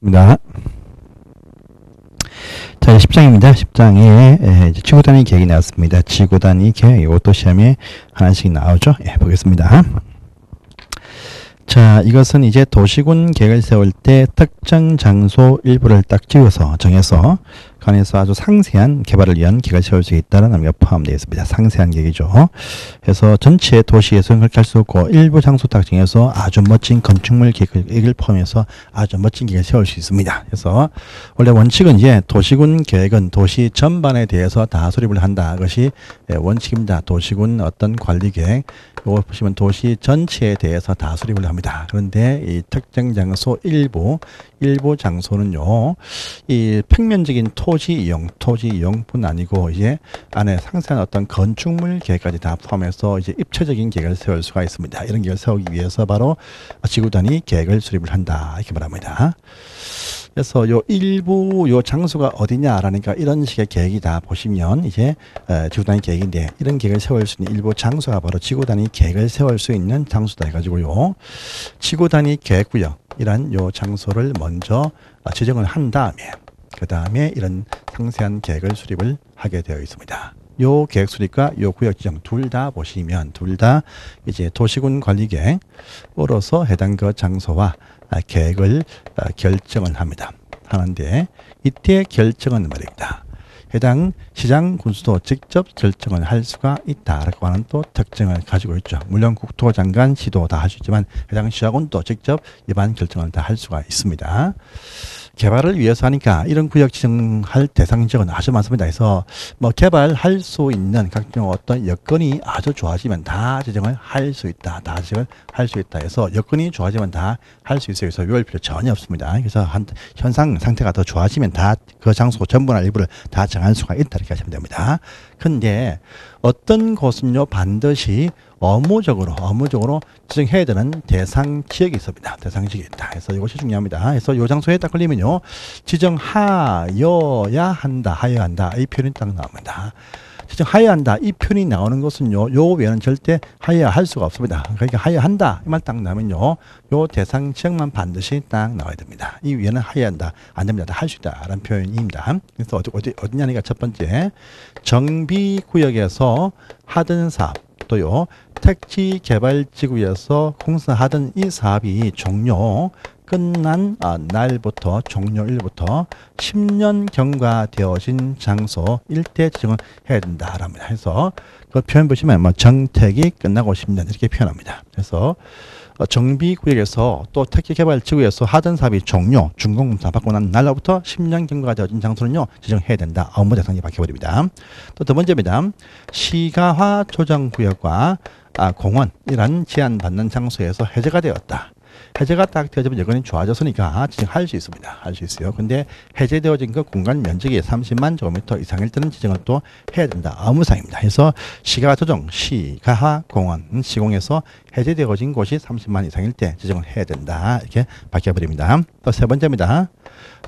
입니다. 자, 10장입니다. 10장에 지구 단위 계획이 나왔습니다. 지구 단위 계획, 이것도 시험에 하나씩 나오죠. 보겠습니다. 자, 이것은 이제 도시군 계획을 세울 때 특정 장소 일부를 딱 정해서 관해서 아주 상세한 개발을 위한 계획을 세울 수 있다는 의미가 포함되어 있습니다. 상세한 계획이죠. 그래서 전체 도시에서는 그렇게 할 수 없고 일부 장소 딱 정해서 아주 멋진 건축물 계획을 포함해서 아주 멋진 계획을 세울 수 있습니다. 그래서 원래 원칙은 이제 도시군 계획은 도시 전반에 대해서 다 수립을 한다. 그것이 원칙입니다. 도시군 어떤 관리 계획, 이거 보시면 도시 전체에 대해서 다 수립을 합니다. 그런데 이 특정 장소 일부 장소는요, 이 평면적인 토지 이용뿐 아니고 이제 안에 상세한 어떤 건축물 계획까지 다 포함해서 이제 입체적인 계획을 세울 수가 있습니다. 이런 계획을 세우기 위해서 바로 지구 단위 계획을 수립을 한다, 이렇게 말합니다. 그래서 요 장소가 어디냐라니까 이런 식의 계획이 다 보시면 이제 지구 단위 계획인데, 이런 계획을 세울 수 있는 일부 장소가 바로 지구 단위 계획을 세울 수 있는 장소다 해가지고요, 지구 단위 계획구역이란 요 장소를 먼저 지정을 한 다음에 그 다음에 이런 상세한 계획을 수립을 하게 되어 있습니다. 요 계획 수립과 요 구역 지정 둘 다 보시면 둘 다 이제 도시군 관리 계획으로서 해당 그 장소와 계획을 결정을 합니다. 하는데 이때 결정은 말입니다. 해당 시장 군수도 직접 결정을 할 수가 있다라고 하는 또 특징을 가지고 있죠. 물론 국토장관, 시도 다 할 수 있지만 해당 시장군도 직접 일반 결정을 다 할 수가 있습니다. 개발을 위해서 하니까 이런 구역 지정할 대상 지역은 아주 많습니다. 그래서 뭐 개발할 수 있는 각종 어떤 여건이 아주 좋아지면 다 지정을 할 수 있다. 다 지정을 할 수 있다. 해서 여건이 좋아지면 다 할 수 있어요. 그래서 외울 필요 전혀 없습니다. 그래서 현상 상태가 더 좋아지면 다 그 장소 전부나 일부를 다 정할 수가 있다. 이렇게 하시면 됩니다. 근데 어떤 곳은요, 반드시 업무적으로 지정해야 되는 대상 지역이 있습니다. 대상 지역이 있다. 그래서 이것이 중요합니다. 그래서 이 장소에 딱 걸리면요, 지정하여야 한다, 하여야 한다, 이 표현이 딱 나옵니다. 지정하여야 한다, 이 표현이 나오는 것은요, 요 외에는 절대 하여야 할 수가 없습니다. 그러니까 하여야 한다, 이 말 딱 나오면요, 요 대상 지역만 반드시 딱 나와야 됩니다. 이 위에는 하여야 한다, 안 됩니다, 할 수 있다 라는 표현입니다. 그래서 어디냐니까 첫 번째, 정비구역에서 하던 사업, 또요, 택지개발지구에서 공사하던 이 사업이 끝난 날부터, 종료일부터 10년 경과되어진 장소 일대 지정을 해야 된다랍니다. 그래서 그 표현 보시면 뭐 정택이 끝나고 10년 이렇게 표현합니다. 그래서 정비구역에서 또 택지개발지구에서 하던 사업이 준공공사 받고 난 날로부터 10년 경과가 되어진 장소는요, 지정해야 된다. 업무 대상이 바뀌어버립니다. 또 두 번째입니다. 시가화 조정구역과 공원이란 제한받는 장소에서 해제가 되었다. 해제가 딱 되어지면 여건이 좋아졌으니까 지정할 수 있습니다. 할 수 있어요. 근데 해제되어진 그 공간 면적이 30만 제곱미터 이상일 때는 지정을 또 해야 된다. 업무상입니다. 그래서 시가화 조정, 시가화 공원, 시공에서 해제되어진 곳이 30만 이상일 때 지정을 해야 된다. 이렇게 바뀌어버립니다. 또 세 번째입니다.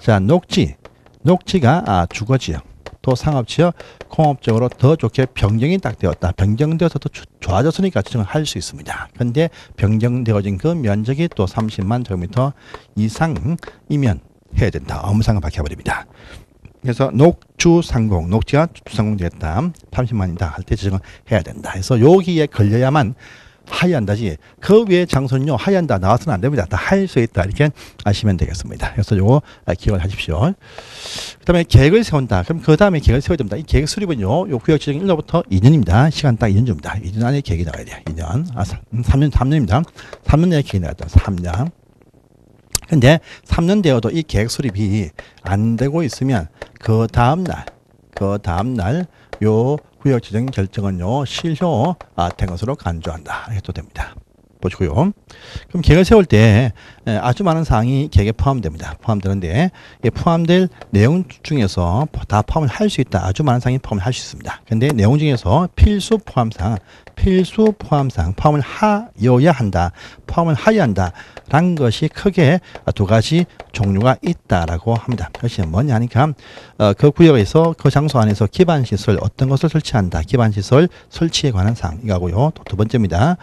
자, 녹지가 주거지역, 또 상업지역, 공업적으로 더 좋게 변경이 딱 되었다. 변경되어서 더 좋아졌으니까 지정을 할 수 있습니다. 그런데 변경되어진 그 면적이 또 30만 제곱미터 이상이면 해야 된다. 업무상을 바뀌어버립니다. 그래서 녹지가 주상공 되었다. 30만이다 할 때 지정을 해야 된다. 그래서 여기에 걸려야만 하여한다지, 그 외의 장소는요, 하여한다 나와서는 안 됩니다. 다 할 수 있다, 이렇게 아시면 되겠습니다. 그래서 요거 기억을 하십시오. 그 다음에 계획을 세운다. 그럼 그 다음에 계획을 세워야 됩니다. 이 계획 수립은요, 요 구역 지정 1년부터 2년입니다. 시간 딱 2년 줍니다. 2년 안에 계획이 나와야 돼요. 2년. 3년입니다. 3년 내에 계획이 나와야 돼요. 3년. 근데 3년 되어도 이 계획 수립이 안 되고 있으면 그 다음날 요 구역 지정 결정은요, 실효된 것으로 간주한다. 해도 됩니다. 보시고요. 그럼 계획을 세울 때 아주 많은 사항이 계획에 포함됩니다. 포함되는데 포함될 내용 중에서 다 포함을 할 수 있다. 아주 많은 사항이 포함을 할 수 있습니다. 그런데 내용 중에서 필수 포함사항 필수 포함사항, 포함을 하여야 한다, 포함을 하여야 한다 라는 것이 크게 두 가지 종류가 있다라고 합니다. 그것이 뭐냐 하니까 그 구역에서 그 장소 안에서 기반시설 어떤 것을 설치한다, 기반시설 설치에 관한 사항 이거고요. 또 두 번째입니다.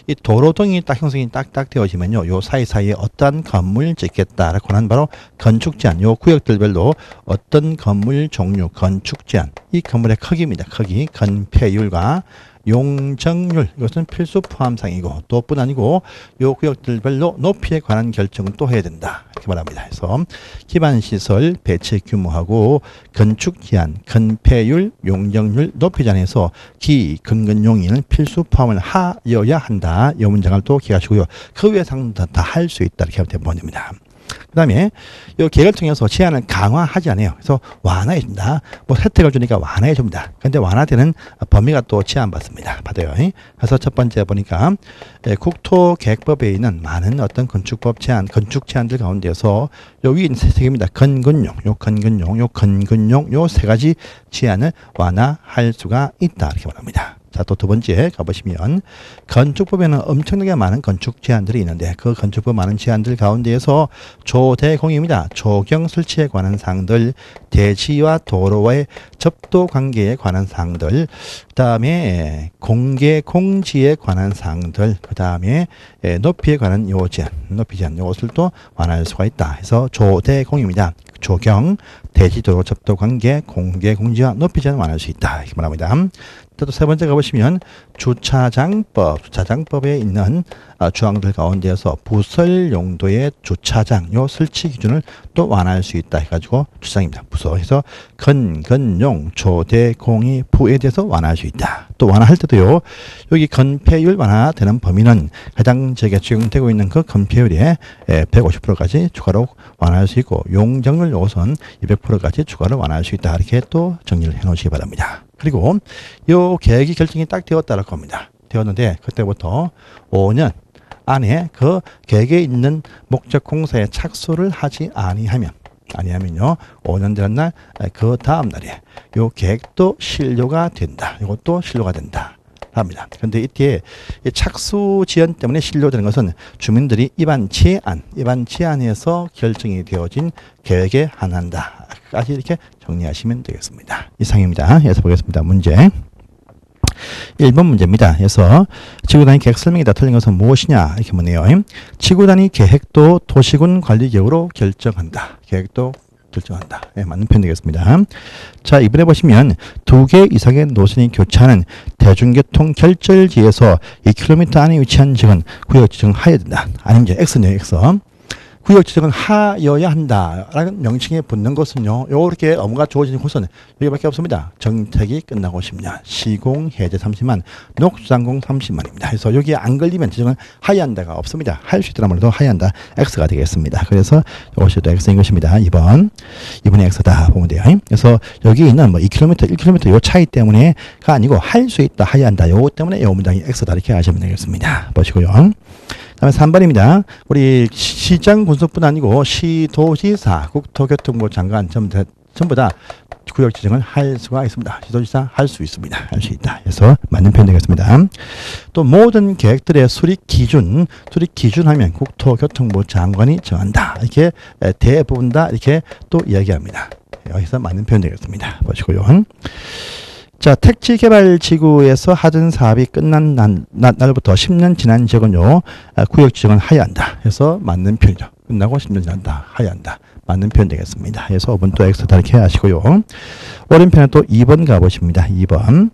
이 도로등이 딱 형성이 딱딱 되어지면요, 요 사이사이에 어떤 건물 짓겠다라고 하는 바로 건축 제한, 요 구역들별로 어떤 건물 종류, 건축 제한, 이 건물의 크기입니다. 크기, 건폐율과 용적률, 이것은 필수 포함사항이고, 또 뿐 아니고 요 구역들별로 높이에 관한 결정은 또 해야 된다 이렇게 말합니다. 그래서 기반시설 배치 규모하고 건축 제한, 건폐율, 용적률, 높이 제한에서 기, 근근, 용인은 필수 포함을 하여야 한다. 이 문장을 또 기억하시고요. 그 외의 사항도 다 할 수 있다 이렇게 하면 됩니다. 그 다음에 이 계획을 통해서 제한을 강화하지 않아요. 그래서 완화해 준다. 뭐 혜택을 주니까 완화해 줍니다. 근데 완화되는 범위가 또 제한받습니다. 받아요. 그래서 첫 번째 보니까 국토계획법에 있는 많은 어떤 건축법 제한, 건축 제한들 가운데서 여기 세 개입니다. 건근용, 요 건근용, 요 건근용, 요 세 가지 제한을 완화할 수가 있다 이렇게 말합니다. 자, 또 두 번째 가보시면 건축법에는 엄청나게 많은 건축 제한들이 있는데 그 건축법 많은 제한들 가운데에서 조대공입니다. 조경 설치에 관한 사항들, 대지와 도로와의 접도 관계에 관한 사항들, 그 다음에 공개 공지에 관한 사항들, 그 다음에 높이에 관한 요 제한, 높이 제한 요것을 또 완화할 수가 있다. 해서 조대공입니다. 조경, 대지, 도로 접도 관계, 공개 공지와 높이 제한 완화할 수 있다 이렇게 말합니다. 또 세 번째 가보시면 주차장법, 주차장법에 있는 조항들 가운데에서 부설 용도의 주차장 요 설치 기준을 또 완화할 수 있다 해가지고 주장입니다. 부서에서 건건용 조대공이 부에 대해서 완화할 수 있다. 또 완화할 때도요, 여기 건폐율 완화되는 범위는 해당 지역에 적용되고 있는 그 건폐율의 150%까지 추가로 완화할 수 있고, 용적률 요소는 200%까지 추가로 완화할 수 있다. 이렇게 또 정리를 해 놓으시기 바랍니다. 그리고 요 계획이 결정이 딱 되었다라고 합니다. 되었는데 그때부터 5년 안에 그 계획에 있는 목적 공사에 착수를 하지 아니하면요 5년 된 날 그 다음 날에 요 계획도 실료가 된다. 이것도 실료가 된다 합니다. 그런데 이때 착수 지연 때문에 실료되는 것은 주민들이 입안 제안에서 결정이 되어진 계획에 한한다까지 이렇게 정리하시면 되겠습니다. 이상입니다. 여기서 보겠습니다. 문제 1번 문제입니다. 그래서 지구단위 계획 설명이다. 틀린 것은 무엇이냐 이렇게 묻네요. 지구단위 계획도 도시군 관리계획으로 결정한다. 계획도 결정한다. 네, 맞는 표현 되겠습니다. 자, 이번에 보시면 2개 이상의 노선이 교차하는 대중교통 결절지에서 2km 안에 위치한 지역은 구역 지정하여야 된다. 아니면 X네요. X. 구역 지정은 하여야 한다라는 명칭에 붙는 것은요, 요렇게 업무가 주어지는 곳은 여기밖에 없습니다. 정택이 끝나고 10년, 시공 해제 30만, 녹수장공 30만입니다. 그래서 여기에 안 걸리면 지정은 하여야 한다가 없습니다. 할 수 있더라 말도 하여야 한다. X가 되겠습니다. 그래서 이것이 또 X인 것입니다. 2번이 X다 보면 돼요. 그래서 여기 있는 뭐 2km, 1km 요 차이 때문에가 아니고 할 수 있다, 하여야 한다. 요거 때문에 요 문장이 X다 이렇게 하시면 되겠습니다. 보시고요. 다음에 3번입니다. 우리 시장 군수뿐 아니고 시도지사, 국토교통부 장관 전부 다 구역 지정을 할 수가 있습니다. 시도지사 할 수 있습니다. 할 수 있다. 그래서 맞는 표현 되겠습니다. 또 모든 계획들의 수립 기준 하면 국토교통부 장관이 정한다. 이렇게 대부분 다 이렇게 또 이야기합니다. 여기서 맞는 표현 되겠습니다. 보시고요. 자, 택지개발지구에서 하던 사업이 끝난 날부터 10년 지난 지역은요, 구역 지정을 하여야 한다. 그래서 맞는 표현이죠. 끝나고 10년 지난다. 하여야 한다. 맞는 표현 되겠습니다. 그래서 5번 또 X다 이렇게 하시고요. 오른편에 또 2번 가보십니다. 2번.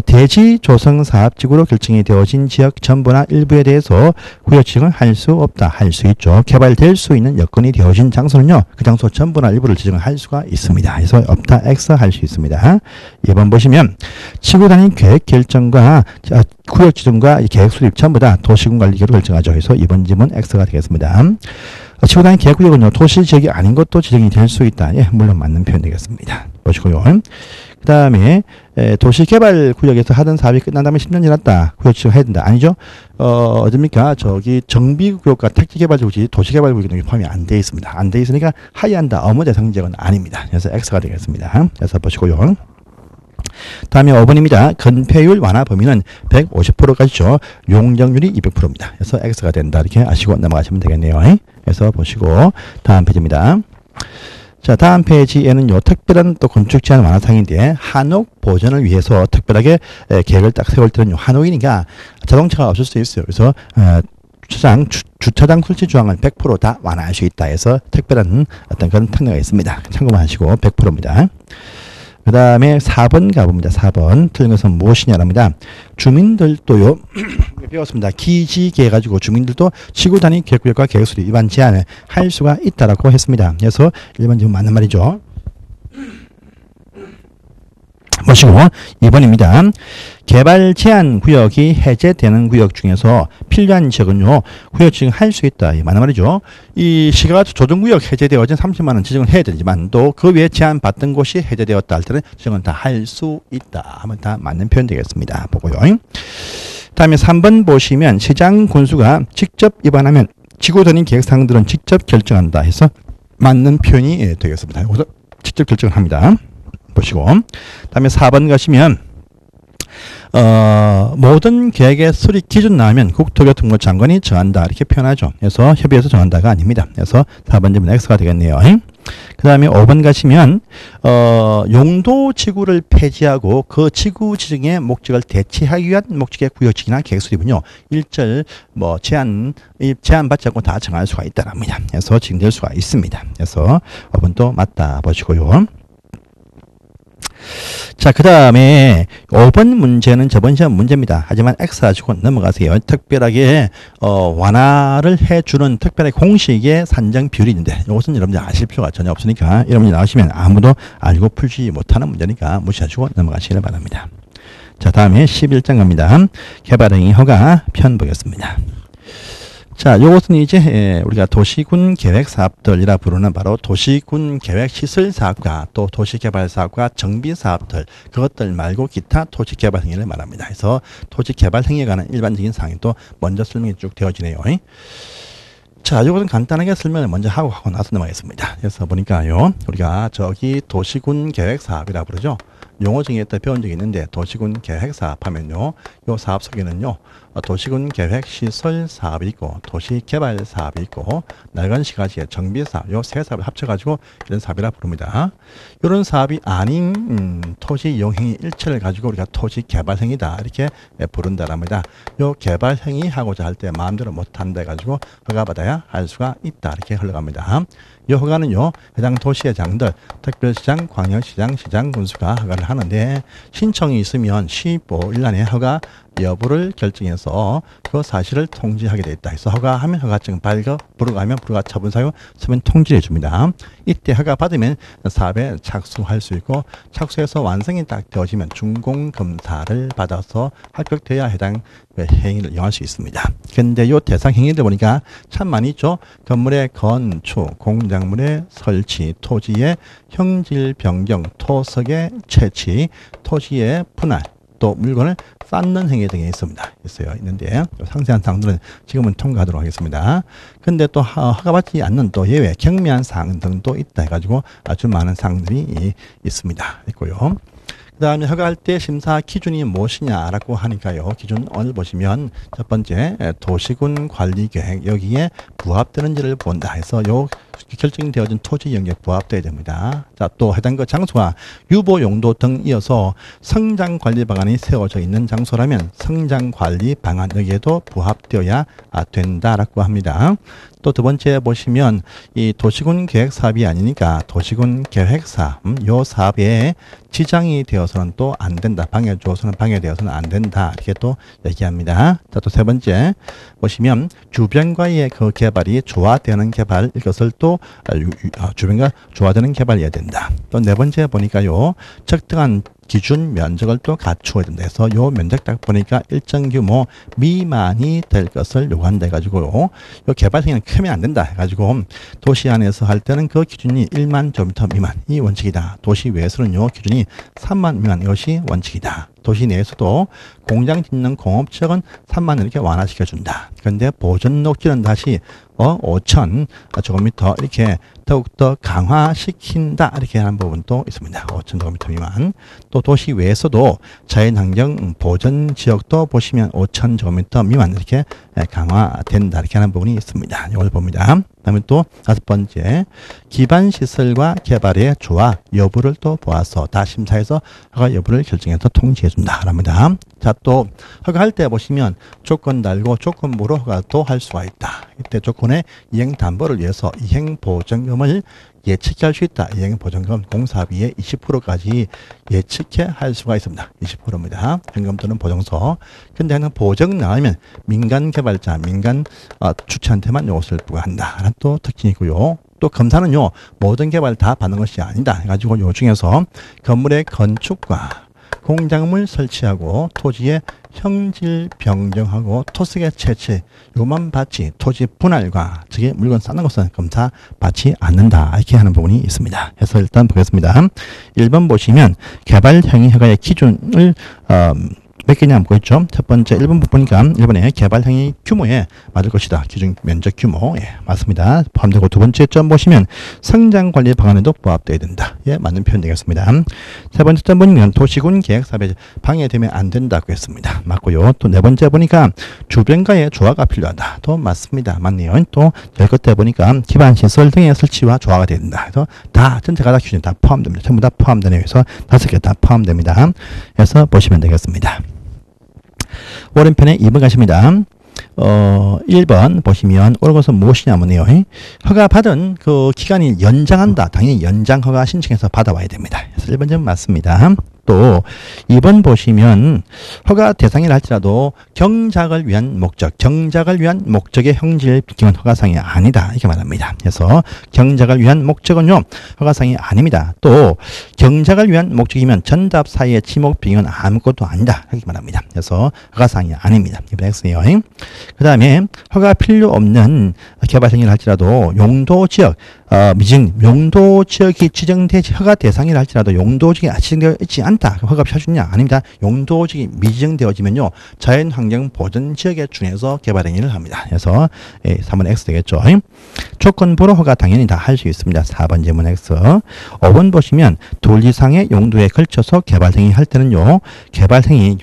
대지 조성 사업지구로 결정이 되어진 지역 전부나 일부에 대해서 구역 지정을 할 수 없다. 할 수 있죠. 개발될 수 있는 여건이 되어진 장소는요, 그 장소 전부나 일부를 지정을 할 수가 있습니다. 그래서 없다. X 할 수 있습니다. 2번 보시면 지구 단위 계획 결정과 구역 지정과 계획 수립 전부 다 도시군 관리계획으로 결정하죠. 그래서 2번 질문 X가 되겠습니다. 지구 단위 계획구역은요, 도시 지역이 아닌 것도 지정이 될 수 있다. 예, 물론 맞는 표현 되겠습니다. 보시고요. 그 다음에 도시개발구역에서 하던 사업이 끝난 다음에 10년 지났다. 구역 지정해야 된다. 아니죠? 어딥니까? 저기 정비구역과 택지개발구역이 도시개발구역에 포함이 안 돼 있습니다. 안 돼 있으니까 하여야 한다. 업무 대상 지역은 아닙니다. 그래서 X가 되겠습니다. 그래서 보시고요. 다음에 5번입니다. 건폐율 완화 범위는 150%까지죠. 용적률이 200%입니다. 그래서 X가 된다. 이렇게 아시고 넘어가시면 되겠네요. 그래서 보시고 다음 페이지입니다. 자, 다음 페이지에는요, 특별한 또 건축 제한 완화 사항인데, 한옥 보전을 위해서 특별하게 계획을 딱 세울 때는 한옥이니까 자동차가 없을 수 있어요. 그래서 주차장 설치 조항을 100% 다 완화할 수 있다 해서 특별한 어떤 그런 특례가 있습니다. 참고만 하시고 100%입니다. 그 다음에 4번 가봅니다. 4번. 틀린 것은 무엇이냐랍니다. 주민들도요, 배웠습니다. 기지개 가지고 주민들도 지구 단위 계획구역과 계획수리 위반 제한을 할 수가 있다라고 했습니다. 그래서 일반적으로 맞는 말이죠. 보시고 2번입니다. 개발 제한 구역이 해제되는 구역 중에서 필요한 지역은요, 구역 지정할 수 있다. 맞는 말이죠. 이 시가 조정구역 해제되어진 30만 원 지정을 해야 되지만 또 그 외에 제한받던 곳이 해제되었다 할 때는 지정은 다 할 수 있다 하면 다 맞는 표현 되겠습니다. 보고요. 다음에 3번 보시면 시장 군수가 직접 위반하면 지구 단위 계획사항들은 직접 결정한다 해서 맞는 표현이 되겠습니다. 여기서 직접 결정을 합니다. 보시고 다음에 4번 가시면 모든 계획의 수립 기준 나오면 국토교통부 장관이 정한다 이렇게 표현하죠. 그래서 협의해서 정한다가 아닙니다. 그래서 4번 질문 X가 되겠네요. 그 다음에 5번 가시면 용도 지구를 폐지하고 그 지구 지정의 목적을 대체하기 위한 목적의 구역지기나 계획 수립은요, 일절 제한받지 않고 다 정할 수가 있다랍니다. 그래서 진행될 수가 있습니다. 그래서 5번도 맞다 보시고요. 자, 그 다음에 5번 문제는 저번 시험 문제입니다. 하지만 X 가지고 넘어가세요. 특별하게 완화를 해주는 특별한 공식의 산정 비율이 있는데 이것은 여러분들 아실 필요가 전혀 없으니까 여러분이 나오시면 아무도 알고 풀지 못하는 문제니까 무시하시고 넘어가시길 바랍니다. 자, 다음에 11장 갑니다. 개발행위 허가 편 보겠습니다. 자, 요것은 이제 우리가 도시군 계획 사업들이라 부르는 바로 도시군 계획 시설 사업과 또 도시개발 사업과 정비 사업들, 그것들 말고 기타 토지 개발 행위를 말합니다. 그래서 토지 개발 행위에 관한 일반적인 사항이 또 먼저 설명이 쭉 되어지네요. 자, 이것은 간단하게 설명을 먼저 하고 나서 넘어가겠습니다. 그래서 보니까요, 우리가 저기 도시군 계획 사업이라 부르죠. 용어 중에 또 배운 적이 있는데 도시군 계획 사업 하면요, 요 사업 속에는요, 도시군 계획 시설 사업이 있고 도시 개발 사업이 있고 낡은 시가지의 정비 사업, 요 세 사업을 합쳐가지고 이런 사업이라 부릅니다. 이런 사업이 아닌 토지 이용행위 일체를 가지고 우리가 토지 개발 행위다 이렇게 부른다랍니다. 요 개발 행위 하고자 할 때 마음대로 못한다 해가지고 허가받아야 할 수가 있다 이렇게 흘러갑니다. 이 허가는요, 해당 도시의 장들, 특별시장, 광역시장, 시장 군수가 허가를 하는데 신청이 있으면 15일 안에 허가 여부를 결정해서 그 사실을 통지하게 되어 있다. 그래서 허가하면 허가증 발급, 불허가하면 불허가 처분 사유 서면 통지해 줍니다. 이때 허가 받으면 사업에 착수할 수 있고 착수해서 완성이 딱 되어지면 준공 검사를 받아서 합격돼야 해당 행위를 이용할 수 있습니다. 근데 요 대상 행위들 보니까 참 많이 있죠. 건물의 건축, 공작물의 설치, 토지의 형질 변경, 토석의 채취, 토지의 분할, 또 물건을 쌓는 행위 등이 있는데 상세한 사항들은 지금은 통과하도록 하겠습니다. 근데 또 허가받지 않는 또 예외 경미한 사항 등도 있다 해가지고 아주 많은 사항들이 있고요. 그 다음에 허가할 때 심사 기준이 무엇이냐라고 하니까요. 기준을 보시면 첫 번째 도시군 관리계획 여기에 부합되는지를 본다 해서 요 결정되어진 토지 영역에 부합되어야 됩니다. 자, 또 해당 그 장소와 유보 용도 등 이어서 성장 관리 방안이 세워져 있는 장소라면 성장 관리 방안 여기에도 부합되어야 된다라고 합니다. 또 두 번째 보시면 이 도시군 계획 사업이 아니니까 도시군 계획 사업, 요 사업에 지장이 되어서는 또 안 된다. 방해 주어서는 방해되어서는 안 된다. 이렇게 또 얘기합니다. 자, 또 세 번째 보시면 주변과의 그 개발이 조화되는 개발 이것을 또 주변과 조화되는 개발이어야 된다. 또 네 번째 보니까요, 적당한 기준 면적을 또 갖추어야 된다 해서 요 면적 딱 보니까 일정 규모 미만이 될 것을 요구한다 해가지고 요 개발 행위는 크면 안 된다 해가지고 도시 안에서 할 때는 그 기준이 1만 제곱미터 미만이 원칙이다. 도시 외에서는 요 기준이 3만 미만 이것이 원칙이다. 도시 내에서도 공장 짓는 공업지역은 3만 이렇게 완화시켜준다. 그런데 보존 녹지는 다시 5천 제곱미터 이렇게 더욱더 강화시킨다 이렇게 하는 부분도 있습니다. 5,000제곱미터 미만. 또 도시 외에서도 자연환경 보전 지역도 보시면 5,000제곱미터 미만 이렇게 강화된다 이렇게 하는 부분이 있습니다. 이걸 봅니다. 그다음에 또 5번째, 기반시설과 개발의 조화 여부를 또 보아서 다 심사해서 허가 여부를 결정해서 통지해준다 합니다. 자, 또 허가할 때 보시면 조건 달고 조건부로 허가도 할 수가 있다. 이때 조건의 이행담보를 위해서 이행보증금을 예측할 수 있다. 이행보증금 공사비의 20%까지 예측해 할 수가 있습니다. 20%입니다. 현금 또는 보증서. 근데 보증 나오면 민간 개발자, 민간 주체한테만 이것을 부과한다. 라는 또 특징이 있고요. 또 검사는요, 모든 개발 다 받는 것이 아니다. 해가지고 요 중에서 건물의 건축과 공작물 설치하고 토지의 형질 변경하고 토색의 채취 요만 받지 토지 분할과 즉의 물건 쌓는 것은 검사 받지 않는다 이렇게 하는 부분이 있습니다. 그래서 일단 보겠습니다. 1번 보시면 개발 행위 허가의 기준을 몇 개냐 묻고 있죠. 첫 번째 1번 보니까 1번에 개발 행위 규모에 맞을 것이다. 기준 면적 규모 맞습니다. 포함되고 두 번째 점 보시면 성장 관리 방안에도 부합되어야 된다. 맞는 표현 되겠습니다. 세 번째 점 보니까 도시군 계획 사업에 방해되면 안 된다고 했습니다. 맞고요. 또 네 번째 보니까 주변과의 조화가 필요하다. 또 맞습니다. 맞네요. 또 열 끝에 보니까 기반 시설 등의 설치와 조화가 된다. 그래서 다 전체가 다 기준이 다 포함됩니다. 전부 다 포함되네요. 그래서 5개 다 포함됩니다. 그래서 보시면 되겠습니다. 오른편에 2번 가십니다. 1번 보시면 옳은 것은 무엇이냐면요. 허가 받은 그 기간이 연장한다. 당연히 연장 허가 신청해서 받아와야 됩니다. 그래서 1번 점 맞습니다. 또 2번 보시면 허가 대상이라 할지라도 경작을 위한 목적의 형질 비경은 허가상이 아니다 이렇게 말합니다. 그래서 경작을 위한 목적은요 허가상이 아닙니다. 또 경작을 위한 목적이면 전답 사이의 지목 비경은 아무것도 아니다 이렇게 말합니다. 그래서 허가상이 아닙니다. 이번 X네요. 그 다음에 허가 필요 없는 개발행위를 할지라도 용도지역 용도지역이 지정되지 허가 대상이라 할지라도 용도지역이 지정되어 있지 않다. 그럼 허가 필요하냐? 아닙니다. 용도지역이 미지정되어지면요 자연환경 보전지역에 준해서 개발행위를 합니다. 그래서 3번 X 되겠죠. 조건부로 허가 당연히 다 할 수 있습니다. 4번 질문 X. 5번 보시면 둘 이상의 용도에 걸쳐서 개발행위 할 때는요 개발행위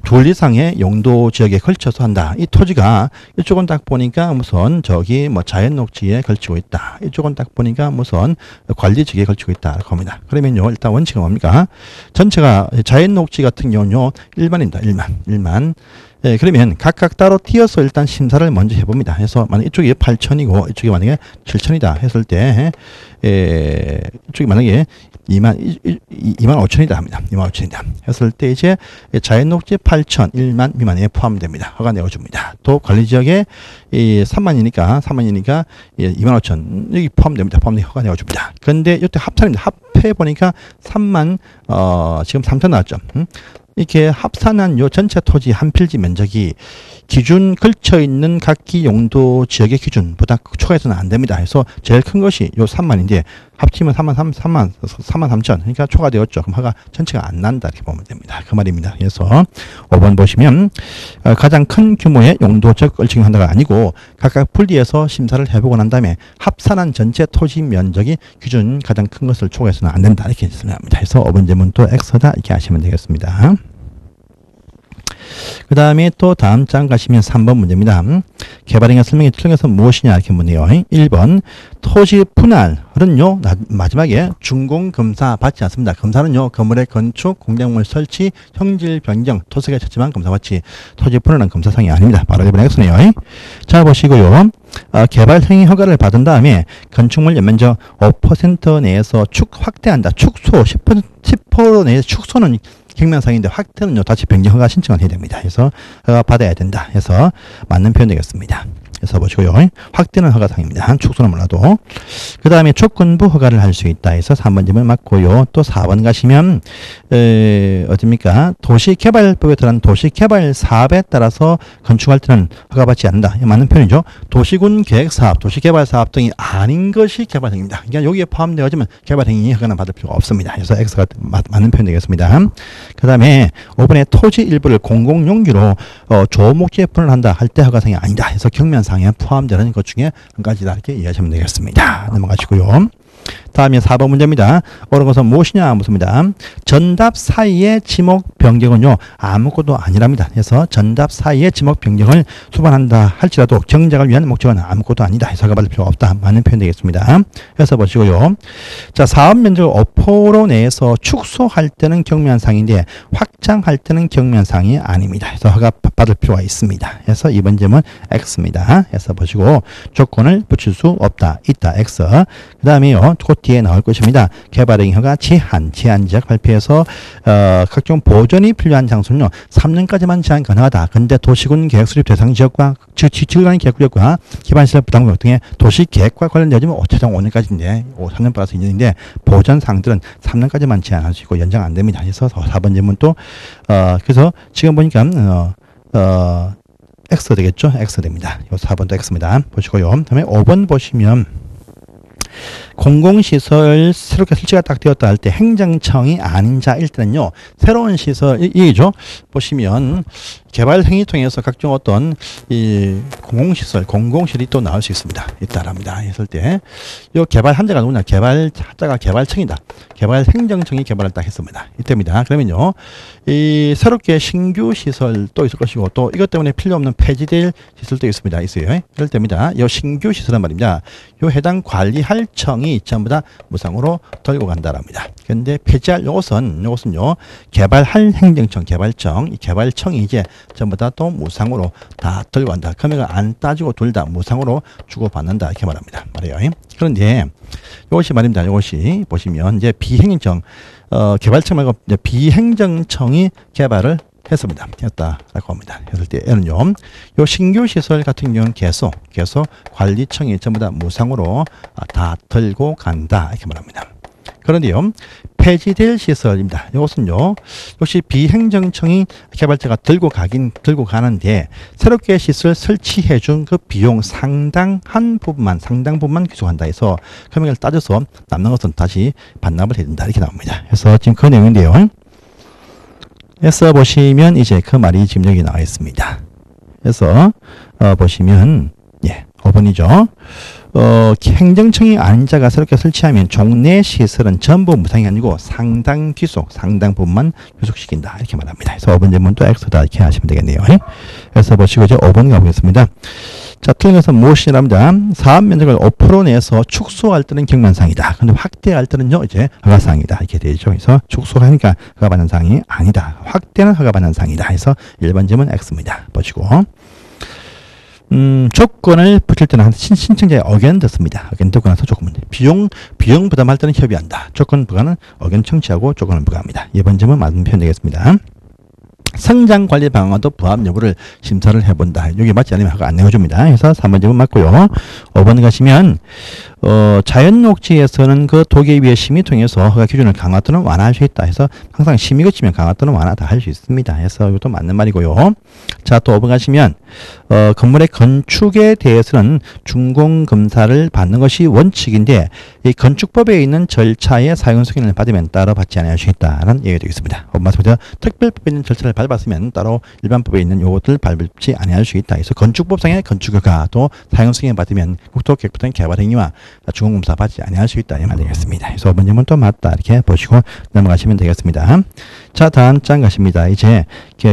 둘 이상의 용도지역에 걸쳐서 한다. 이 토지가 이쪽은 딱 보니까 무슨 저기 뭐 자연녹지에 걸치고 있다. 이쪽은 딱 보니까 무슨 관리지역에 걸치고 있다. 겁니다. 그러면요 일단 원칙은 뭡니까? 전체가 자연녹지 같은 경우는요 1만입니다. 1만. 그러면 각각 따로 띄어서 일단 심사를 먼저 해봅니다. 그래서 만약 이쪽이 8천이고 이쪽이 만약에 7천이다 했을 때 이쪽이 만약에 2만 5천이다 합니다. 2만 5천이다 했을 때 이제 자연녹지 8천 1만 미만에 포함됩니다. 허가 내어줍니다. 또 관리지역에 3만이니까 2만 5천 여기 포함됩니다. 허가 내어줍니다. 그런데 이때 합산입니다. 합해 보니까 3만 지금 3천 나왔죠. 이렇게 합산한 요 전체 토지 한 필지 면적이 기준 걸쳐 있는 각기 용도 지역의 기준보다 초과해서는 안 됩니다. 그래서 제일 큰 것이 요 3만인데 합치면 3만 3천. 그러니까 초과되었죠. 그럼 허가 전체가 안 난다. 이렇게 보면 됩니다. 그 말입니다. 그래서 5번 보시면 가장 큰 규모의 용도적 걸칭한다가 아니고 각각 분리해서 심사를 해보고 난 다음에 합산한 전체 토지 면적이 기준 가장 큰 것을 초과해서는 안 된다. 이렇게 설명합니다. 그래서 5번 질문 또 X다. 이렇게 하시면 되겠습니다. 그 다음에 또 다음 장 가시면 3번 문제입니다. 개발행위 설명이 틀린 것은 무엇이냐 이렇게 묻네요. 1번 토지 분할은요 마지막에 준공검사 받지 않습니다. 검사는요 건물의 건축, 공작물 설치, 형질 변경, 토색의 채취만 검사받지 토지 분할은 검사상이 아닙니다. 바로 1번 X네요. 자 보시고요. 개발행위 허가를 받은 다음에 건축물 연면적 5% 내에서 확대한다. 축소 10% 내에서 축소는 혁명상인데 확대는요 다시 변경 허가 신청을 해야 됩니다. 그래서 허가 받아야 된다. 해서 맞는 표현 되겠습니다. 그래서 보시고요. 확대는 허가상입니다. 축소는 몰라도. 그 다음에 조건부 허가를 할 수 있다 해서 3번 질문 맞고요. 또 4번 가시면 어딥니까? 도시개발법에 들어간 도시개발 사업에 따라서 건축할 때는 허가받지 않는다. 맞는 표현이죠. 도시군 계획사업, 도시개발 사업 등이 아닌 것이 개발행위입니다. 그러니까 여기에 포함되어지면 개발행위 허가는 받을 필요가 없습니다. 그래서 X가 맞는 표현 되겠습니다. 그 다음에 5번에 토지 일부를 공공용지로 조목지에 분할한다 할 때 허가상이 아니다. 해서 경면 사항에 포함되는 것 중에 한 가지다 이렇게 이해하시면 되겠습니다. 넘어가시고요. 다음에 4번 문제입니다. 옳은 것은 무엇이냐 묻습니다. 전답 사이의 지목 변경은요 아무것도 아니랍니다. 그래서 전답 사이의 지목 변경을 수반한다 할지라도 정작을 위한 목적은 아무것도 아니다. 해석을 받을 필요가 없다. 많은 표현 되겠습니다. 그래서 보시고요. 자, 사업 면적을 5% 내에서 축소할 때는 경면상인데 확장할 때는 경면상이 아닙니다. 그래서 허가 받을 필요가 있습니다. 그래서 이번 질문 X입니다. 해서 보시고 조건을 붙일 수 없다. 있다. X. 그 다음에요. 곧 뒤에 나올 것입니다. 개발의 허가 제한지역 발표에서 각종 보존이 필요한 장소는요 3년까지만 제한 가능하다. 근데 도시군 계획 수립 대상 지역과 지구 간의 계획구역과 기반시설 부담구역 등의 도시계획과 관련되어지면 최종 5년까지인데 3년 플러스 2년인데 보존 사항들은 3년까지만 제한할 수 있고 연장 안 됩니다. 그래서 4번 질문 또 그래서 지금 보니까 X 되겠죠? X 됩니다. 요 4번도 X입니다. 보시고요. 다음에 5번 보시면 공공시설 새롭게 설치가 딱 되었다 할 때 행정청이 아닌 자일 때는요 새로운 시설 이죠 보시면 개발 행위 통해서 각종 어떤 이 공공시설이 또 나올 수 있습니다. 있다랍니다. 했을 때 이 개발 한자가 누구냐 개발자가 개발청이다. 개발 행정청이 개발을 딱 했습니다. 이때입니다. 그러면요 이 새롭게 신규 시설도 있을 것이고 또 이것 때문에 필요 없는 폐지될 시설도 있어요. 이럴 때입니다. 이 신규 시설은 말입니다. 이 해당 관리할 청이 전부 다 무상으로 들고 간다랍니다. 그런데 폐지할 요것은요 개발할 행정청 개발청 이 개발청이 이제 전부 다 또 무상으로 다 들고 간다. 금액을 안 따지고 둘 다 무상으로 주고받는다 이렇게 말합니다. 말이에요. 그런데 이것이 말입니다. 이것이 보시면 이제 비행정 개발청 말고 이제 비행정청이 개발을 했습니다. 했다라고 합니다. 했을 때 얘는요, 요 신규 시설 같은 경우는 계속 관리청이 전부 다 무상으로 다 들고 간다 이렇게 말합니다. 그런데요, 폐지될 시설입니다. 이것은요, 역시 비행정청이 개발자가 들고 가는데 새롭게 시설 설치해준 그 비용 상당 부분만 기소한다 해서 금액을 따져서 남는 것은 다시 반납을 해야 된다 이렇게 나옵니다. 그래서 지금 그 내용인데요. 그래서 보시면 이제 그 말이 지금 여기 나와 있습니다. 그래서 보시면 5번이죠. 행정청이 아닌 자가 새롭게 설치하면 종래 시설은 전부 무상이 아니고 상당 부분만 귀속시킨다 이렇게 말합니다. 그래서 5번 질문 또 X다 이렇게 하시면 되겠네요. 그래서 보시고 이제 5번 가보겠습니다. 자, 틀린 것은 무엇이랍니다. 사업 면적을 5% 내에서 축소할 때는 경면상이다. 근데 확대할 때는요 이제 허가사항이다 이렇게 되죠. 그래서 축소하니까 허가받는 사항이 아니다. 확대는 허가받는 사항이다. 해서 1번 질문 X입니다. 보시고. 조건을 붙일 때는 신청자의 의견 듣습니다. 의견 듣고 나서 조건은 비용 부담할 때는 협의한다. 조건 부과는 의견 청취하고 조건을 부과합니다. 이번 점은 맞는 표현 되겠습니다. 성장 관리 방안도 부합 여부를 심사를 해본다. 여기 맞지 않으면 허가 안 내어줍니다. 그래서 3번 점은 맞고요. 5번 가시면 자연녹지에서는 그 도계위의 심의 통해서 허가 기준을 강화 또는 완화할 수 있다. 해서 항상 심의 거치면 강화 또는 완화 다 할 수 있습니다. 해서 이것도 맞는 말이고요. 자, 또 5번 가시면 건물의 건축에 대해서는 준공검사를 받는 것이 원칙인데 이 건축법에 있는 절차의 사용 승인을 받으면 따로 받지 않을 수 있다는 얘기가 되겠습니다. 맞습니다. 특별법에 있는 절차를 밟았으면 따로 일반법에 있는 요것을 밟지 않을 수 있다. 그래서 건축법상의 건축허가 또 사용 승인을 받으면 국토계획부터 개발행위와 준공검사 받지 않을 수 있다 이 말 되겠습니다. 그래서 5번 질문 또 맞다 이렇게 보시고 넘어가시면 되겠습니다. 자, 다음 장 가십니다. 이제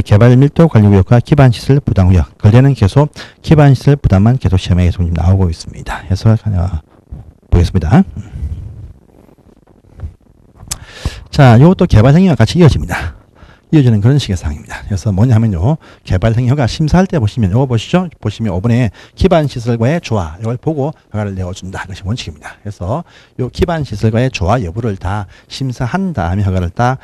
개발 밀도 관리구역과 기반시설 부담구역 걸려는 계속 기반시설 부담만 계속 시험에 계속 나오고 있습니다. 그래서 보겠습니다. 자, 이것도 개발행위와 같이 이어집니다. 이어지는 그런 식의 사항입니다. 그래서 뭐냐 하면요. 개발행위허가 심사할 때 보시면 이거 보시죠. 보시면 5번에 기반시설과의 조화 이걸 보고 허가를 내어준다. 그것이 원칙입니다. 그래서 이 기반시설과의 조화 여부를 다 심사한 다음에 허가를 딱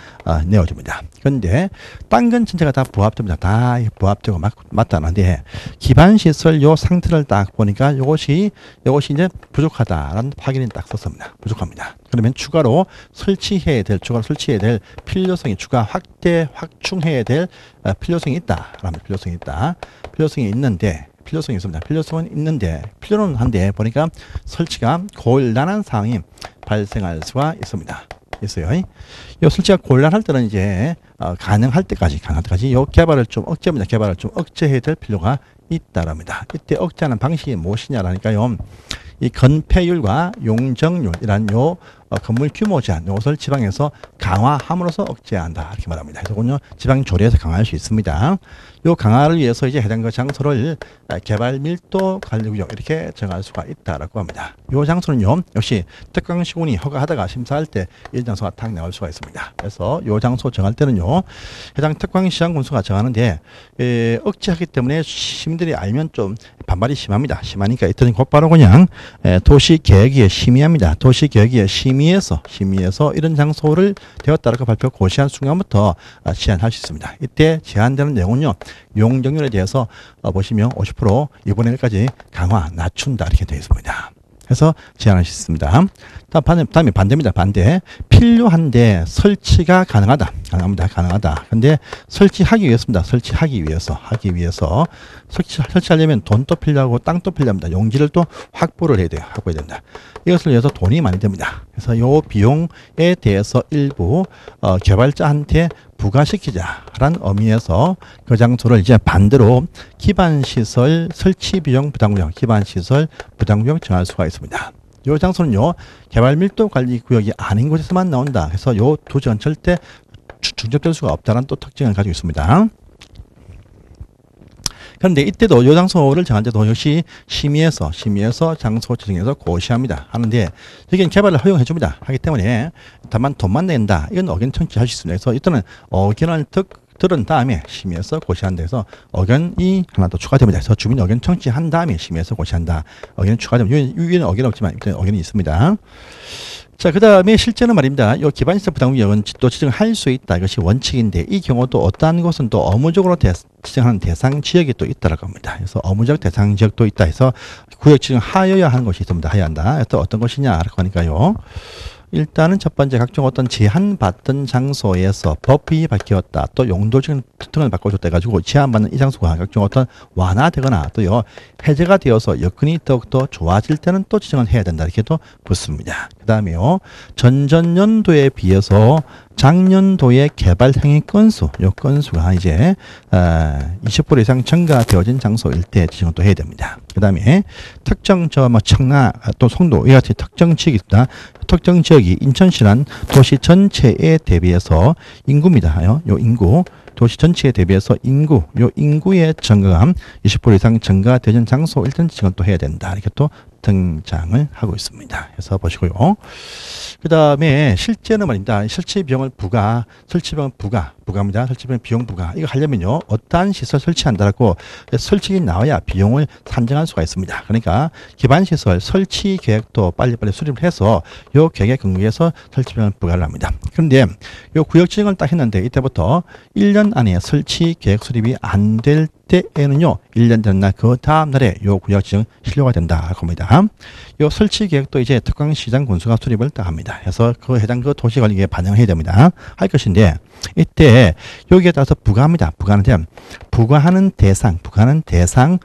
내어줍니다. 그런데 딴 건 전체가 다 부합됩니다. 다 부합되고 맞다는데 기반시설 요 상태를 딱 보니까 이것이 이제 부족하다라는 확인이 딱 썼습니다. 부족합니다. 그러면 추가로 설치해야 될 필요성이 추가 확충해야 될 필요성이 있다라는 필요성이 있는데 필요성이 있습니다. 필요성은 있는데 필요는 한데 보니까 설치가 곤란한 상황이 발생할 수가 있어요. 이 설치가 곤란할 때는 이제 가능할 때까지 이 개발을 좀 억제해야 될 필요가 있다랍니다. 이때 억제하는 방식이 무엇이냐라니까요. 이 건폐율과 용적률이란 요 건물 규모 제한 요것을 지방에서 강화함으로써 억제한다 이렇게 말합니다. 그래서 지방 조례에서 강화할 수 있습니다. 요 강화를 위해서 이제 해당 그 장소를 개발 밀도 관리구역 이렇게 정할 수가 있다라고 합니다. 요 장소는요 역시 특강시군이 허가하다가 심사할 때 이 장소가 딱 나올 수가 있습니다. 그래서 요 장소 정할 때는요 해당 특강시장 군수가 정하는데 억제하기 때문에 시민들이 알면 좀 반발이 심합니다. 심하니까 이때는 곧바로 그냥 도시계획위에 심의합니다. 도시계획위에 심의해서 이런 장소를 되었다라고 발표 고시한 순간부터 제한할 수 있습니다. 이때 제한되는 내용은요 용적률에 대해서 보시면 50% 이번에 1까지 강화 낮춘다 이렇게 되어 있습니다. 해서 제한할 수 있습니다. 다음에 반대입니다. 반대. 필요한데 설치가 가능하다. 근데 설치하기 위해서입니다. 설치하기 위해서 설치하려면 돈도 필요하고 땅도 필요합니다. 용지를 또 확보를 해야 돼요. 확보해야 된다. 이것을 위해서 돈이 많이 듭니다. 그래서 요 비용에 대해서 일부 개발자한테 부과시키자라는 의미에서 그 장소를 이제 반대로 기반시설 설치 비용 부담구역, 기반시설 부담구역 정할 수가 있습니다. 요 장소는요 개발 밀도 관리 구역이 아닌 곳에서만 나온다. 그래서 요 두 지역은 절대 중첩될 수가 없다는 또 특징을 가지고 있습니다. 그런데 이때도 요 장소를 정할 때도 역시 심의해서 장소 지정해서 고시합니다. 하는데 여기는 개발을 허용해 줍니다. 하기 때문에 다만 돈만 낸다. 이건 의견 청취할 수 있습니다. 그래서 이때는 의견을 들은 다음에 심의해서 고시한 데서 의견이 하나 더 추가됩니다. 그래서 주민 의견 청취한 다음에 심의해서 고시한다. 의견이 추가되면 위에는 의견 없지만 이때 의견이 있습니다. 자, 그 다음에 실제는 말입니다. 요 기반시설 부담구역은 또 지정할 수 있다. 이것이 원칙인데 이 경우도 어떠한 것은 또 의무적으로 지정하는 대상 지역이 또 있다라고 합니다. 그래서 의무적 대상 지역도 있다 해서 구역 지정하여야 하는 것이 있습니다. 하여야 한다. 또 어떤 것이냐라고 하니까요. 일단은 첫 번째 각종 어떤 제한받던 장소에서 법이 바뀌었다. 또 용도적인 특징을 바꿔줬다 해가지고 제한받는 이 장소가 각종 어떤 완화되거나 또요 해제가 되어서 여건이 더욱더 좋아질 때는 또 지정을 해야 된다. 이렇게 또 붙습니다. 그 다음에요 전전년도에 비해서 작년도의 개발 행위 건수, 요 건수가 이제 20% 이상 증가되어진 장소일 때 지정을 또 해야 됩니다. 그 다음에 특정 청라 또 송도 이 같은 특정 지역이 있다. 특정 지역이 인천시란 도시 전체에 대비해서 인구입니다. 요 인구 도시 전체에 대비해서 인구의 증가감 20% 이상 증가되는 장소일 때는 지정을 또 해야 된다. 이렇게 또 등장을 하고 있습니다. 그래서 보시고요. 그 다음에 실제는 말입니다. 설치비용을 부과입니다. 설치비용 비용 부과. 이거 하려면요. 어떠한 시설 설치한다라고 설치기 나와야 비용을 산정할 수가 있습니다. 그러니까 기반시설 설치 계획도 빨리빨리 수립을 해서 요 계획에 근거해서 설치비용을 부과를 합니다. 그런데 요 구역 지정을 딱 했는데 이때부터 1년 안에 설치 계획 수립이 안 될 때에는요. 1년 된 날 그 다음 날에 요 구역 지정 실료가 된다 합니다. 요 설치 계획도 이제 특강시장 군수가 수립을 딱 합니다. 그래서 그 해당 그 도시관리계에 반영을 해야 됩니다. 할 것인데 이때 여기에 따라서 부과합니다. 부과하는 대상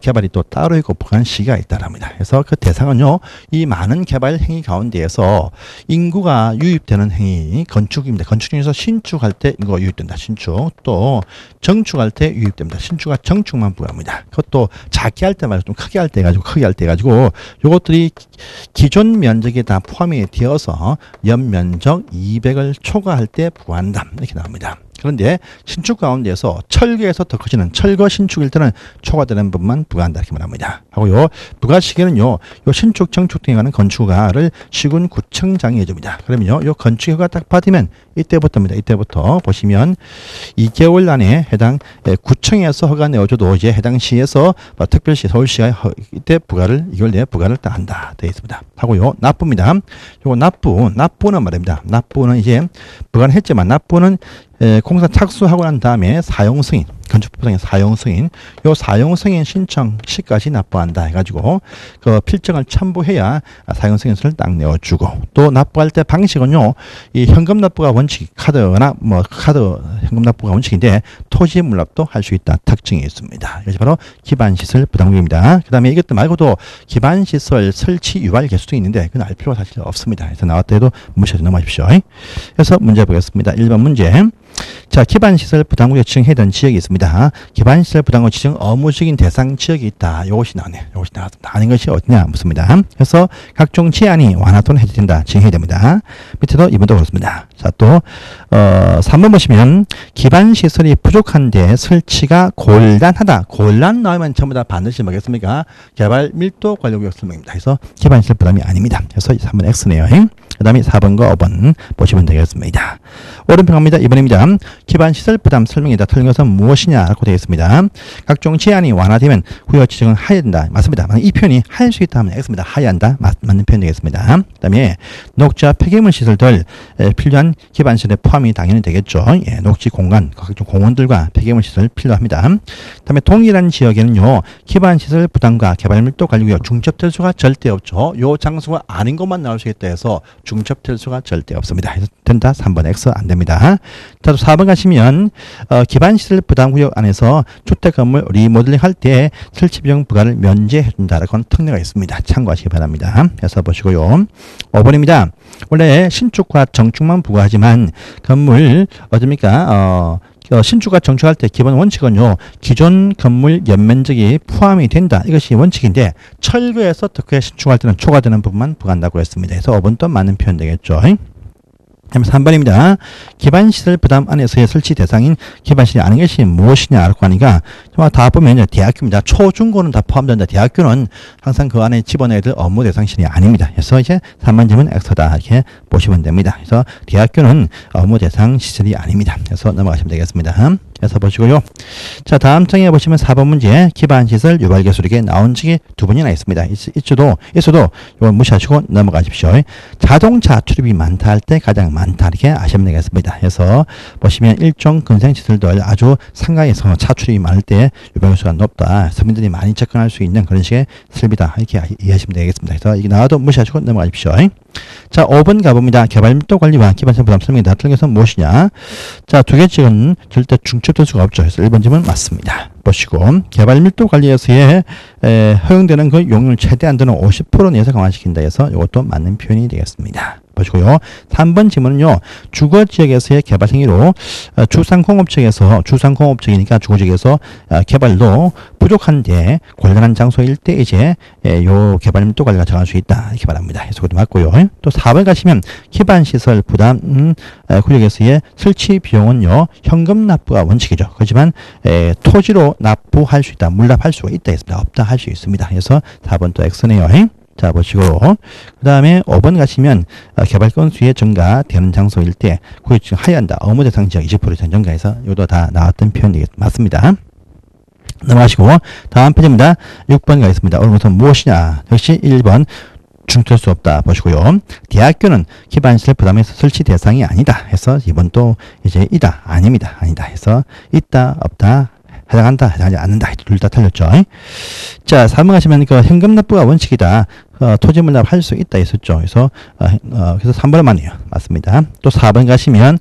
개발이 또 따로 있고 부과하는 시기가 있다랍니다. 그래서 그 대상은요, 이 많은 개발 행위 가운데에서 인구가 유입되는 행위, 건축입니다. 건축 중에서 신축할 때 인구가 유입된다. 신축. 또 정축할 때 유입됩니다. 신축과 정축만 부과합니다. 그것도 작게 할 때 말고 좀 크게 할 때 가지고 요것들이 기존 면적에 다 포함이 되어서 연면적 200을 초과할 때 부과한다. 이렇게 나옵니다. 그런데 신축 가운데에서 철거에서 더 커지는 철거 신축일 때는 초과되는 부분만 부과한다 이렇게 말합니다. 하고요 부과 시기는요 요 신축 정축 등에 관한 건축허가를 시군구청장이 해줍니다. 그러면요 요 건축허가 딱 받으면 이때부터입니다. 이때부터 보시면 2개월 안에 해당 구청에서 허가 내어줘도 이제 해당 시에서 특별시 서울시가 이때 이걸 내에 부과를 딱 한다 되어 있습니다. 하고요 납부입니다. 요거 납부는 말입니다. 납부는 이제 부과는 했지만 납부는 공사 착수하고 난 다음에 사용승인, 건축법상의 사용승인, 요 사용승인 신청 시까지 납부한다 해가지고 그 필증을 첨부해야 사용승인서를 딱 내어주고 또 납부할 때 방식은요, 이 현금 납부가 원칙, 카드나 카드 현금 납부가 원칙인데 토지 물납도 할 수 있다 특징이 있습니다. 이것이 바로 기반시설 부담금입니다. 그 다음에 이것도 말고도 기반시설 설치 유발 개수도 있는데 그건 알 필요가 사실 없습니다. 그래서 나왔다 해도 무시하지 넘어가십시오. 그래서 문제 보겠습니다. 1번 문제. 자, 기반시설 부담구역 지정해둔 지역이 있습니다. 나옵니다. 기반시설 부담금 지정 의무적인 대상 지역이 있다. 이것이 나오네요. 이것이 나왔습니다. 아닌 것이 어디냐 묻습니다. 그래서 각종 제한이 완화 또는 해제된다. 지정해야 됩니다. 밑에도 이번도 그렇습니다. 자, 또 3번 보시면 기반시설이 부족한데 설치가 곤란하다. 곤란 나오면 전부 다 반드시 뭐겠습니까? 개발 밀도 관리구역 설명입니다. 그래서 기반시설 부담이 아닙니다. 그래서 3번 X네요. 그 다음에 4번과 5번 보시면 되겠습니다. 오른편 갑니다. 2번입니다. 기반시설 부담 설명이다. 틀린 것은 무엇이냐라고 되어 있습니다. 각종 제한이 완화되면 구역 지정은 하여야 된다. 맞습니다. 이 표현이 할 수 있다 하면 X입니다. 하여야 한다. 맞는 표현 되겠습니다. 그 다음에 녹지와 폐기물 시설들 필요한 기반시설에 포함이 당연히 되겠죠. 예, 녹지 공간, 각종 공원들과 폐기물 시설 필요합니다. 그 다음에 동일한 지역에는요, 기반시설 부담과 개발밀도 관리구역 중첩될 수가 절대 없죠. 요 장소가 아닌 것만 나올 수 있다 해서 중첩될 수가 절대 없습니다. 그래서 된다. 3번 X 안 됩니다. 자, 4번 가시면 기반시설 부담구역 안에서 주택 건물 리모델링 할 때 설치 비용 부과를 면제해 준다라고 하는 특례가 있습니다. 참고하시기 바랍니다. 그래서 보시고요. 5번입니다. 원래 신축과 정축만 부과하지만 건물 어딥니까? 신축과 정축할 때 기본 원칙은요, 기존 건물 연면적이 포함이 된다. 이것이 원칙인데, 철거해서 특히 신축할 때는 초과되는 부분만 부과한다고 했습니다. 그래서 5번 또 맞는 표현 되겠죠. 그다음 3번입니다. 기반시설 부담 안에서의 설치 대상인 기반시설이 아닌 것이 무엇이냐라고 하니까 다 보면 대학교입니다. 초중고는 다 포함된다. 대학교는 항상 그 안에 집어넣어야 될 업무 대상 시설이 아닙니다. 그래서 이제 3번 질문 X다 이렇게 보시면 됩니다. 그래서 대학교는 업무 대상 시설이 아닙니다. 그래서 넘어가시면 되겠습니다. 그래서 보시고요. 자, 다음 장에 보시면 4번 문제 기반시설 유발개수력에 나온 적이 2번이나 있습니다. 있어도 이건 무시하시고 넘어가십시오. 자동차 출입이 많다 할 때 가장 많다 이렇게 아시면 되겠습니다. 그래서 보시면 일종 근생시설들 아주 상가에서 차 출입이 많을 때 유발개수가 높다. 서민들이 많이 접근할 수 있는 그런 식의 설비다 이렇게 이해하시면 되겠습니다. 그래서 이게 나와도 무시하시고 넘어가십시오. 자, 5번 가봅니다. 개발밀도 관리와 기반시설 부담 설명이다. 틀린 것은 무엇이냐? 자, 두 개 지역은 절대 중첩될 수가 없죠. 그래서 1번 질문 맞습니다. 보시고 개발밀도 관리에서의 허용되는 그 용률 최대한 되는 50% 내에서 강화시킨다 해서 이것도 맞는 표현이 되겠습니다. 보시고요. 3번 질문은요. 주거지역에서의 개발 행위로 주상공업지역이니까 주거지역에서 개발도 부족한데 곤란한 장소일 때 이제 요 개발밀도 관리가 정할 수 있다. 이렇게 말합니다. 그래서 그것도 맞고요. 또 4번 가시면 기반시설 부담 구역에서의 설치 비용은요. 현금 납부가 원칙이죠. 그렇지만 토지로 납부할 수 있다. 물납할 수가 있다 했습니다. 없다 할 수 있습니다. 그래서 4번 또 X네요. 자, 보시고 그 다음에 5번 가시면 개발 건수의 증가되는 장소일 때 구역 지정 하여야 한다. 업무 대상 지역 20% 이상 증가해서 이것도 다 나왔던 표현이 맞습니다. 넘어가시고 다음 페이지입니다. 6번 가겠습니다. 오늘 것은 무엇이냐? 역시 1번 중퇴할 수 없다. 보시고요. 대학교는 기반시설 부담에서 설치 대상이 아니다. 해서 2번 또 이제 이다. 아닙니다. 아니다. 해서 있다. 없다. 해당한다. 해당하지 않는다. 둘 다 틀렸죠. 자, 3번 가시면 그 현금 납부가 원칙이다. 토지 물납 할 수 있다 했었죠. 그래서 3번은 맞네요. 맞습니다. 또 4번 가시면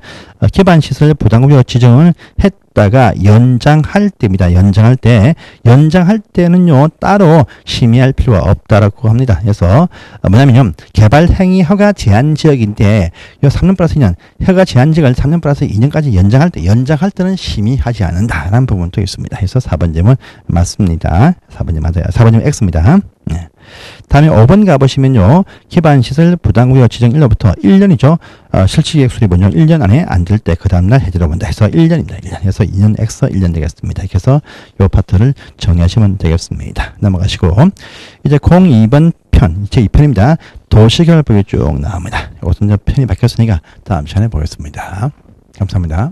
기반시설 부담구역 지정을 했다가 연장할 때입니다. 연장할 때는요 따로 심의할 필요가 없다라고 합니다. 그래서 뭐냐면요 개발 행위 허가 제한 지역인데 요 3년 플러스 2년 허가 제한 지역을 3년 플러스 2년까지 연장할 때는 심의하지 않는다라는 부분도 있습니다. 그래서 4번 질문 맞습니다. 4번 질문 맞아요. 4번 질문 X입니다. 네. 다음에 5번 가보시면요. 기반시설 부담구역 지정 1년부터 1년이죠. 실시계획 수립은요. 1년 안에 안 될 때 그 다음날 해제로 본다 해서 1년입니다. 1년. 그래서 2년 X 1년 되겠습니다. 그래서 요 파트를 정리하시면 되겠습니다. 넘어가시고 이제 02번 편, 제 2편입니다. 도시개발법이 쭉 나옵니다. 이것은 편이 바뀌었으니까 다음 시간에 보겠습니다. 감사합니다.